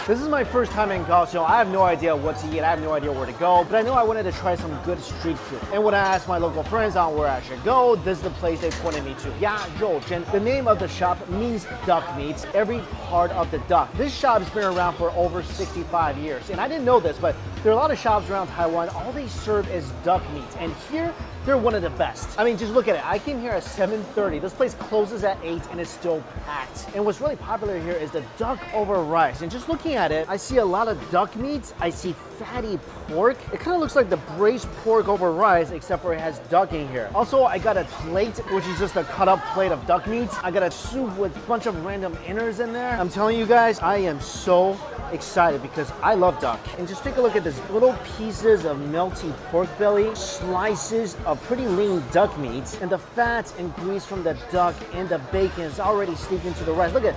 This is my first time in Kaohsiung. I have no idea what to eat. I have no idea where to go, but I know I wanted to try some good street food. And when I asked my local friends on where I should go, this is the place they pointed me to.鸭肉珍. The name of the shop means duck meats, every part of the duck. This shop has been around for over 65 years. And I didn't know this, but there are a lot of shops around Taiwan. All they serve is duck meats. And here, they're one of the best. I mean, just look at it. I came here at 7:30. This place closes at 8 and it's still packed. And what's really popular here is the duck over rice. And just looking at it, I see a lot of duck meats. I see fatty pork. It kind of looks like the braised pork over rice, except for it has duck in here. Also, I got a plate, which is just a cut up plate of duck meats. I got a soup with a bunch of random innards in there. I'm telling you guys, I am so excited because I love duck. And just take a look at this, little pieces of melty pork belly, slices of pretty lean duck meats, and the fats and grease from the duck and the bacon is already steeped into the rice. Look at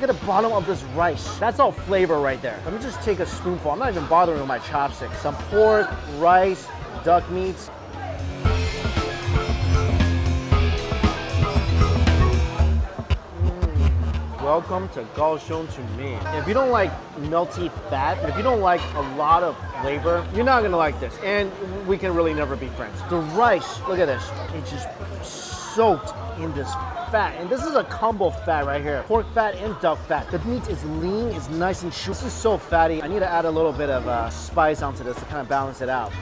the bottom of this rice. That's all flavor right there. Let me just take a spoonful. I'm not even bothering with my chopsticks. Some pork, rice, duck meats. Welcome to Kaohsiung to me. If you don't like melty fat, if you don't like a lot of flavor, you're not gonna like this. And we can really never be friends. The rice, look at this. It's just soaked in this fat. And this is a combo fat right here. Pork fat and duck fat. The meat is lean, it's nice and chewy. This is so fatty. I need to add a little bit of spice onto this to kind of balance it out.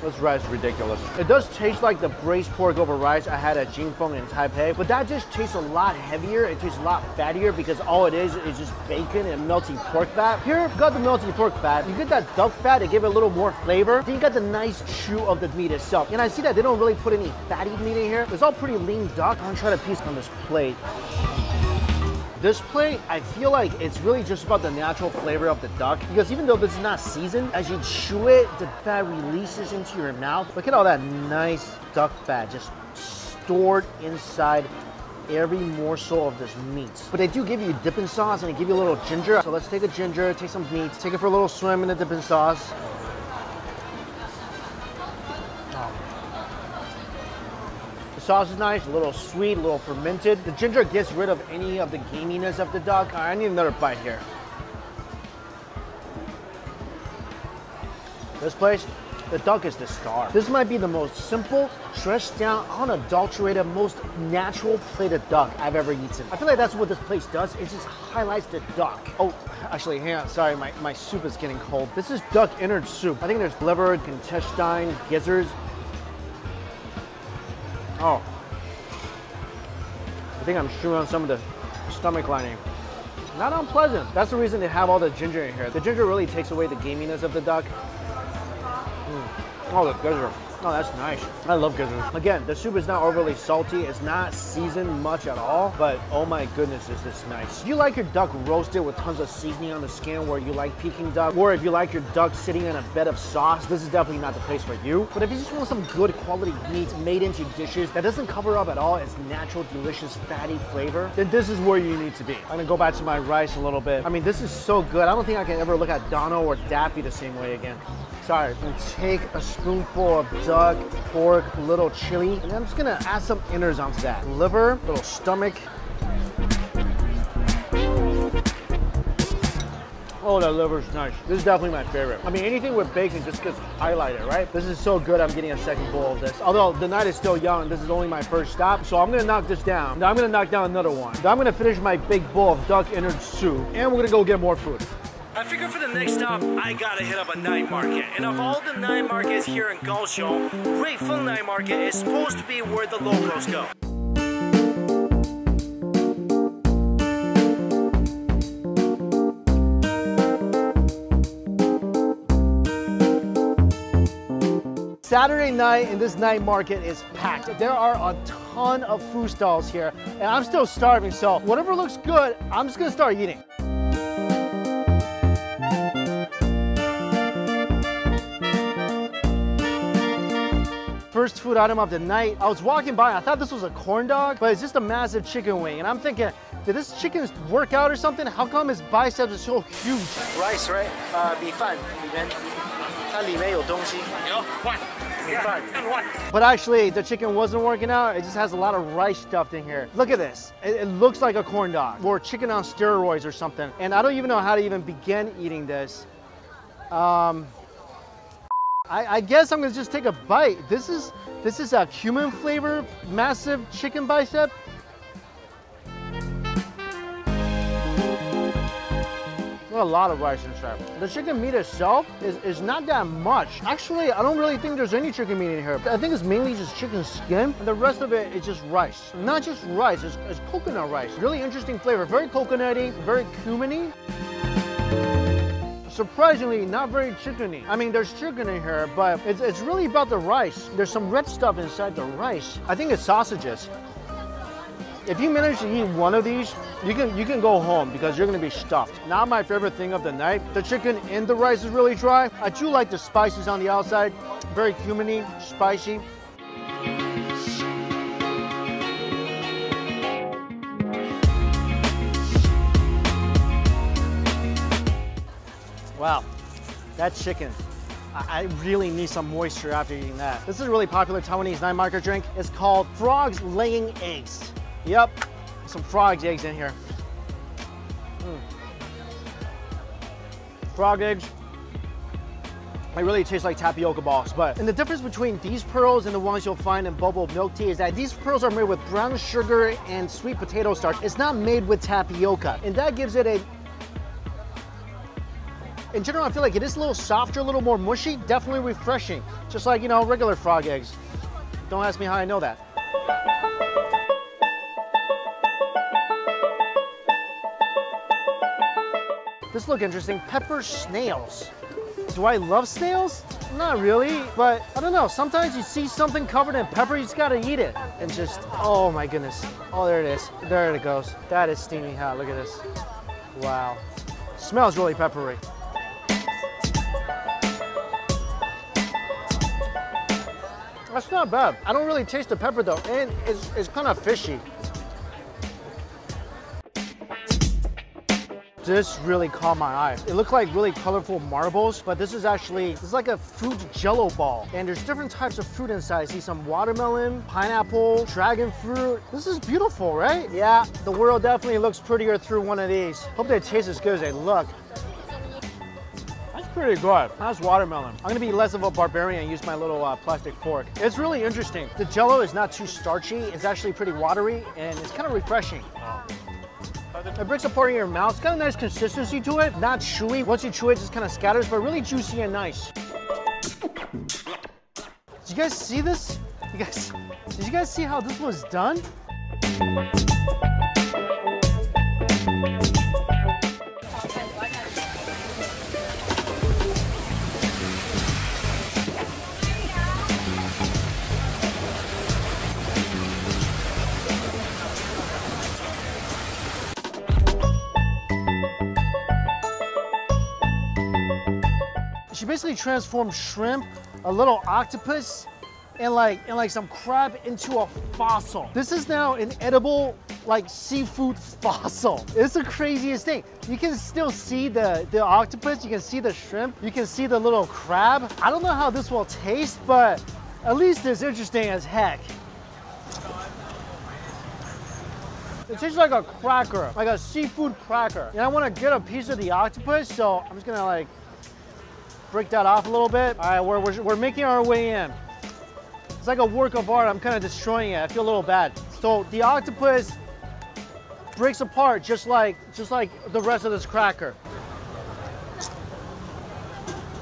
This rice is ridiculous. It does taste like the braised pork over rice I had at Jingfeng in Taipei, but that just tastes a lot heavier. It tastes a lot fattier because all it is just bacon and melty pork fat. Here, you got the melty pork fat. You get that duck fat, it gave it a little more flavor. Then you got the nice chew of the meat itself. And I see that they don't really put any fatty meat in here. It's all pretty lean duck. I'm gonna try to piece on this plate. This plate, I feel like it's really just about the natural flavor of the duck, because even though this is not seasoned, as you chew it, the fat releases into your mouth. Look at all that nice duck fat just stored inside every morsel of this meat. But they do give you dipping sauce and they give you a little ginger. So let's take the ginger, take some meat, take it for a little swim in the dipping sauce. The sauce is nice, a little sweet, a little fermented. The ginger gets rid of any of the gaminess of the duck. I need another bite here. This place, the duck is the star. This might be the most simple, stretched down, unadulterated, most natural plate of duck I've ever eaten. I feel like that's what this place does. It just highlights the duck. Oh, actually, hang on. Sorry, my soup is getting cold. This is duck innard soup. I think there's liver, intestine, gizzards. Oh, I think I'm chewing on some of the stomach lining. Not unpleasant. That's the reason they have all the ginger in here. The ginger really takes away the gaminess of the duck. Oh, the gizzard. Oh, that's nice. I love gizzards. Again, the soup is not overly salty. It's not seasoned much at all, but oh my goodness, is this nice. If you like your duck roasted with tons of seasoning on the skin, where you like Peking duck, or if you like your duck sitting in a bed of sauce, this is definitely not the place for you. But if you just want some good quality meat made into dishes that doesn't cover up at all its natural, delicious, fatty flavor, then this is where you need to be. I'm gonna go back to my rice a little bit. I mean, this is so good. I don't think I can ever look at Dono or Daffy the same way again. Sorry, I'm gonna take a spoonful of duck, pork, a little chili, and I'm just gonna add some innards onto that. Liver, little stomach. Oh, that liver's nice. This is definitely my favorite. I mean, anything with bacon just gets highlighted, right? This is so good, I'm getting a second bowl of this. Although the night is still young, this is only my first stop, so I'm gonna knock this down. Then I'm gonna knock down another one. Then I'm gonna finish my big bowl of duck innard soup, and we're gonna go get more food. I figured for the next stop, I gotta hit up a night market. And of all the night markets here in Kaohsiung,瑞丰Night Market is supposed to be where the locals go. Saturday night and this night market is packed. There are a ton of food stalls here, and I'm still starving, so whatever looks good, I'm just gonna start eating. First food item of the night. I was walking by, I thought this was a corn dog, but it's just a massive chicken wing. And I'm thinking, did this chicken work out or something? How come his biceps are so huge? Rice, right? 米饭里面，它里面有东西。有饭。But actually, the chicken wasn't working out. It just has a lot of rice stuffed in here. Look at this. It looks like a corn dog or chicken on steroids or something. And I don't even know how to even begin eating this. I guess I'm gonna just take a bite. This is a cumin flavor, massive chicken bicep. A lot of rice inside. The chicken meat itself is not that much. Actually, I don't really think there's any chicken meat in here. I think it's mainly just chicken skin, and the rest of it is just rice. Not just rice, it's coconut rice. Really interesting flavor, very coconutty, very cuminy. Surprisingly, not very chickeny. I mean, there's chicken in here, but it's really about the rice. There's some red stuff inside the rice. I think it's sausages. If you manage to eat one of these, you can go home because you're gonna be stuffed. Not my favorite thing of the night. The chicken in the rice is really dry. I do like the spices on the outside. Very cuminy, spicy. Wow, that chicken. I really need some moisture after eating that. This is a really popular Taiwanese night market drink. It's called Frogs Laying Eggs. Yep, some frog's eggs in here. Frog eggs. They really taste like tapioca balls, and the difference between these pearls and the ones you'll find in bubble milk tea is that these pearls are made with brown sugar and sweet potato starch. It's not made with tapioca, and that gives it in general, I feel like it is a little softer, a little more mushy, definitely refreshing. Just like, you know, regular frog eggs. Don't ask me how I know that. This look interesting, pepper snails. Do I love snails? Not really, but I don't know. Sometimes you see something covered in pepper, you just gotta eat it. And just, oh my goodness. Oh, there it is. There it goes. That is steamy hot, look at this. Wow. Smells really peppery. That's not bad. I don't really taste the pepper though, and it's kind of fishy. This really caught my eye. It looked like really colorful marbles, but this is like a fruit jello ball. And there's different types of fruit inside. I see some watermelon, pineapple, dragon fruit. This is beautiful, right? Yeah, the world definitely looks prettier through one of these. Hope they taste as good as they look. That's pretty good. That's watermelon. I'm gonna be less of a barbarian and use my little plastic fork. It's really interesting. The jello is not too starchy. It's actually pretty watery, and it's kind of refreshing. It breaks apart in your mouth. It's got a nice consistency to it. Not chewy. Once you chew it, it just kind of scatters, but really juicy and nice. Did you guys see this? Did you guys see how this was done? She basically transformed shrimp, a little octopus, and like some crab into a fossil. This is now an edible like seafood fossil. It's the craziest thing. You can still see the octopus, you can see the shrimp, you can see the little crab. I don't know how this will taste, but at least it's interesting as heck. It tastes like a cracker, like a seafood cracker. And I want to get a piece of the octopus, so I'm just gonna like break that off a little bit. All right, we're making our way in. It's like a work of art. I'm kind of destroying it. I feel a little bad. So the octopus breaks apart just like the rest of this cracker.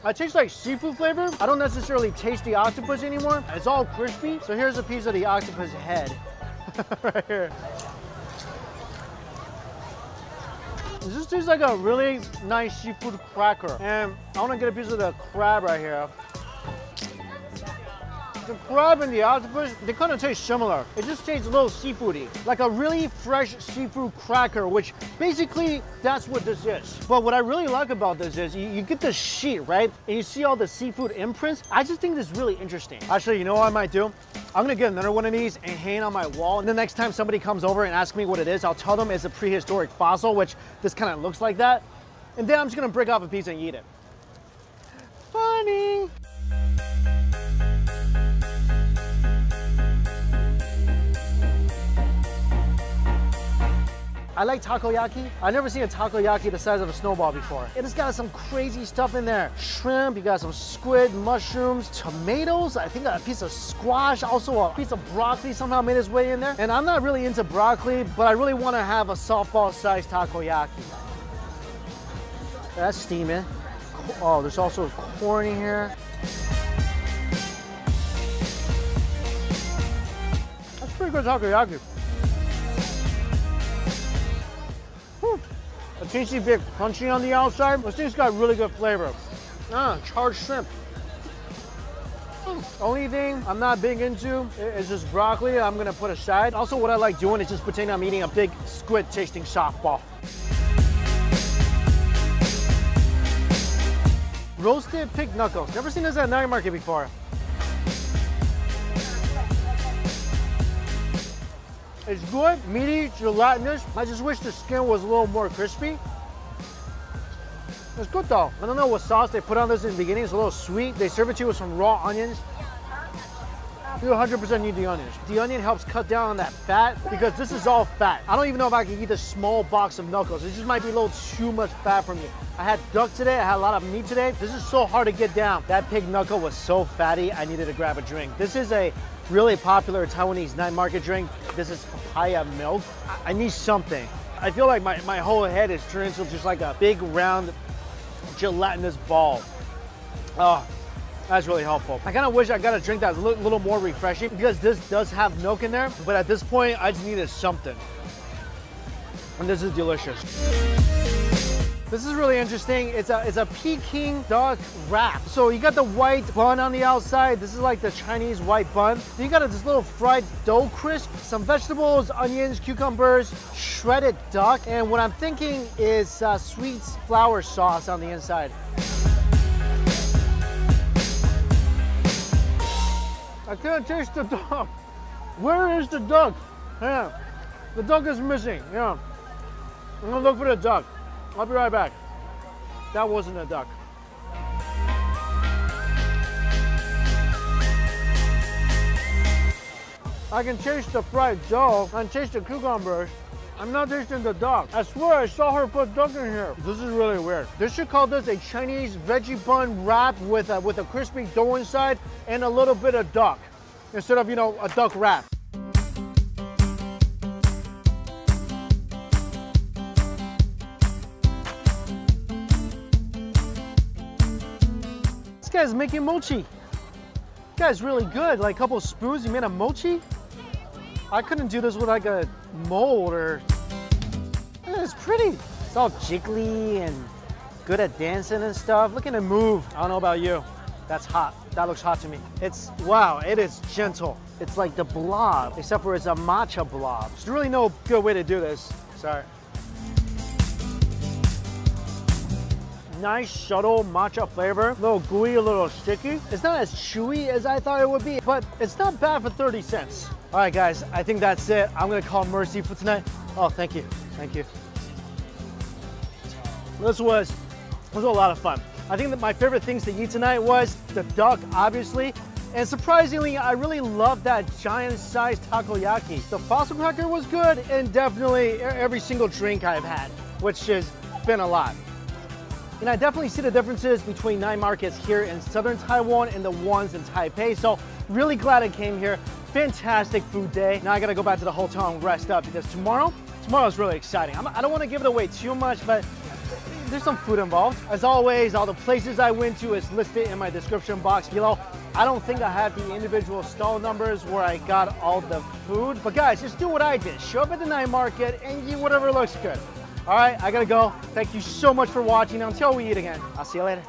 It tastes like seafood flavor. I don't necessarily taste the octopus anymore. It's all crispy. So here's a piece of the octopus head right here. This tastes like a really nice seafood cracker. And I want to get a piece of the crab right here. The crab and the octopus, they kind of taste similar. It just tastes a little seafoody. Like a really fresh seafood cracker, which basically that's what this is. But what I really like about this is you get the sheet, right? And you see all the seafood imprints. I just think this is really interesting. Actually, you know what I might do? I'm gonna get another one of these and hang on my wall. And the next time somebody comes over and asks me what it is, I'll tell them it's a prehistoric fossil, which this kind of looks like that. And then I'm just gonna break off a piece and eat it. Funny. I like takoyaki. I've never seen a takoyaki the size of a snowball before. It has got some crazy stuff in there. Shrimp, you got some squid, mushrooms, tomatoes, I think a piece of squash, also a piece of broccoli somehow made its way in there. And I'm not really into broccoli, but I really want to have a softball-sized takoyaki. That's steaming. Oh, there's also corn in here. That's pretty good takoyaki. A tasty bit crunchy on the outside. This thing's got really good flavor. Charred shrimp. Only thing I'm not big into is just broccoli I'm gonna put aside. Also, what I like doing is just pretending I'm eating a big squid tasting softball. Roasted pig knuckles. Never seen this at night market before. It's good, meaty, gelatinous. I just wish the skin was a little more crispy. It's good though. I don't know what sauce they put on this in the beginning. It's a little sweet. They serve it to you with some raw onions. You 100% need the onions. The onion helps cut down on that fat because this is all fat. I don't even know if I can eat a small box of knuckles. It just might be a little too much fat for me. I had duck today. I had a lot of meat today. This is so hard to get down. That pig knuckle was so fatty, I needed to grab a drink. This is a really popular Taiwanese night market drink. This is papaya milk. I need something. I feel like my whole head is turned into just like a big round gelatinous ball. Oh, that's really helpful. I kind of wish I got a drink that's a little more refreshing because this does have milk in there, but at this point I just needed something. And this is delicious. This is really interesting. It's a Peking duck wrap. So you got the white bun on the outside. This is like the Chinese white bun. Then you got this little fried dough crisp, some vegetables, onions, cucumbers, shredded duck, and what I'm thinking is sweet flour sauce on the inside. I can't taste the duck. Where is the duck? Yeah, the duck is missing. Yeah, I'm gonna look for the duck. I'll be right back. That wasn't a duck. I can taste the fried dough. I can taste the cucumbers. I'm not tasting the duck. I swear I saw her put duck in here. This is really weird. They should call this a Chinese veggie bun wrap with a crispy dough inside and a little bit of duck instead of, you know, a duck wrap. This guy's making mochi. This guy's really good. Like a couple of spoons, he made a mochi. I couldn't do this with like a mold or... It's pretty. It's all jiggly and good at dancing and stuff. Look at it move. I don't know about you. That's hot. That looks hot to me. It's, wow, it is gentle. It's like the blob, except for it's a matcha blob. There's really no good way to do this. Sorry. Nice, subtle matcha flavor. A little gooey, a little sticky. It's not as chewy as I thought it would be, but it's not bad for 30 cents. All right, guys, I think that's it. I'm gonna call Mercy for tonight. Oh, thank you, thank you. This was a lot of fun. I think that my favorite things to eat tonight was the duck, obviously, and surprisingly, I really loved that giant-sized takoyaki. The fossil cracker was good, and definitely every single drink I've had, which has been a lot. And I definitely see the differences between night markets here in southern Taiwan and the ones in Taipei. So really glad I came here. Fantastic food day. Now I gotta go back to the hotel and rest up because tomorrow's really exciting. I don't want to give it away too much, but there's some food involved. As always, all the places I went to is listed in my description box below. I don't think I have the individual stall numbers where I got all the food, but guys, just do what I did. Show up at the night market and eat whatever looks good. All right, I gotta go. Thank you so much for watching. Until we eat again, I'll see you later.